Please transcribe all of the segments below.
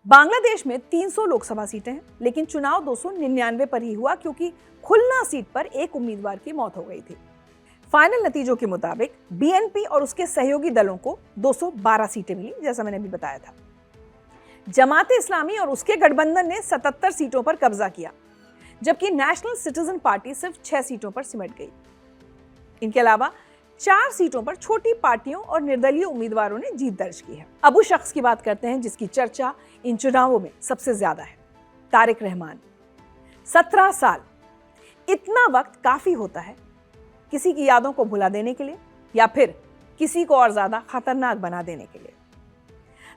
बांग्लादेश में 300 लोकसभा सीटें हैं, लेकिन चुनाव 299 पर ही हुआ क्योंकि खुलना सीट पर एक उम्मीदवार की मौत हो गई थी। फाइनल नतीजों के मुताबिक बीएनपी और उसके सहयोगी दलों को 212 सीटें मिली, जैसा मैंने अभी बताया था। जमाते इस्लामी और उसके गठबंधन ने 77 सीटों पर कब्जा किया, जबकि नेशनल सिटीजन पार्टी सिर्फ 6 सीटों पर सिमट गई। इनके अलावा 4 सीटों पर छोटी पार्टियों और निर्दलीय उम्मीदवारों ने जीत दर्ज की है। अब उस शख्स की बात करते हैं जिसकी चर्चा इन चुनावों में सबसे ज्यादा है, तारिक रहमान। 17 साल, इतना वक्त काफी होता है किसी की यादों को भुला देने के लिए या फिर किसी को और ज्यादा खतरनाक बना देने के लिए।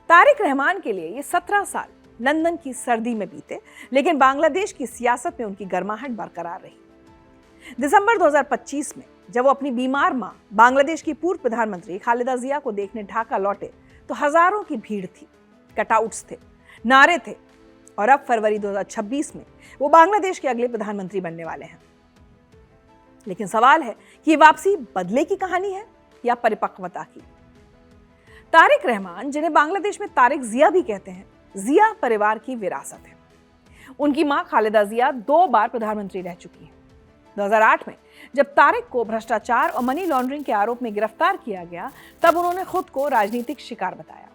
तारिक रहमान के लिए ये 17 साल लंदन की सर्दी में बीते, लेकिन बांग्लादेश की सियासत में उनकी गर्माहट बरकरार रही। दिसंबर 2025 में जब वो अपनी बीमार मां बांग्लादेश की पूर्व प्रधानमंत्री खालिदा जिया को देखने ढाका लौटे तो हजारों की भीड़ थी, कटआउट्स थे, नारे थे, और अब फरवरी 2026 में वो बांग्लादेश के अगले प्रधानमंत्री बनने वाले हैं। लेकिन सवाल है कि ये वापसी बदले की कहानी है या परिपक्वता की। तारिक रहमान, जिन्हें बांग्लादेश में तारिक जिया भी कहते हैं, जिया परिवार की विरासत है। उनकी मां खालिदा जिया 2 बार प्रधानमंत्री रह चुकी हैं। 2008 में जब तारिक को भ्रष्टाचार और मनी लॉन्ड्रिंग के आरोप में गिरफ्तार किया गया, तब उन्होंने खुद को राजनीतिक शिकार बताया।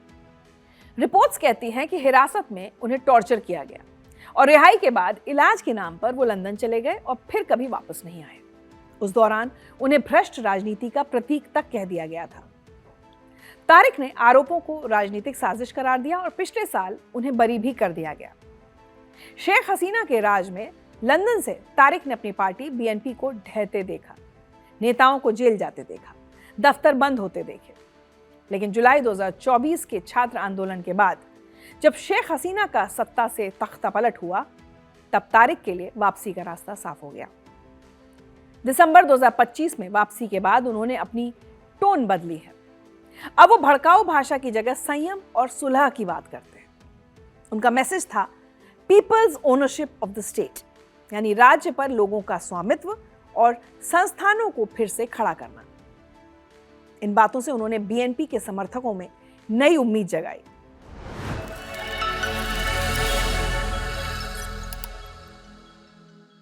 रिपोर्ट्स कहती हैं कि हिरासत में उन्हें टॉर्चर किया गया और रिहाई के बाद इलाज के नाम पर वो लंदन चले गए और फिर कभी वापस नहीं आए। उस दौरान उन्हें भ्रष्ट राजनीति का प्रतीक तक कह दिया गया था। तारिक ने आरोपों को राजनीतिक साजिश करार दिया और पिछले साल उन्हें बरी भी कर दिया गया। शेख हसीना के राज में लंदन से तारिक ने अपनी पार्टी बीएनपी को ढहते देखा, नेताओं को जेल जाते देखा, दफ्तर बंद होते देखे। लेकिन जुलाई 2024 के छात्र आंदोलन के बाद जब शेख हसीना का सत्ता से तख्ता पलट हुआ, तब तारिक के लिए वापसी का रास्ता साफ हो गया। दिसंबर 2025 में वापसी के बाद उन्होंने अपनी टोन बदली है। अब वो भड़काऊ भाषा की जगह संयम और सुलह की बात करते हैं। उनका मैसेज था people's ownership of the state, यानी राज्य पर लोगों का स्वामित्व और संस्थानों को फिर से खड़ा करना। इन बातों से उन्होंने बीएनपी के समर्थकों में नई उम्मीद जगाई।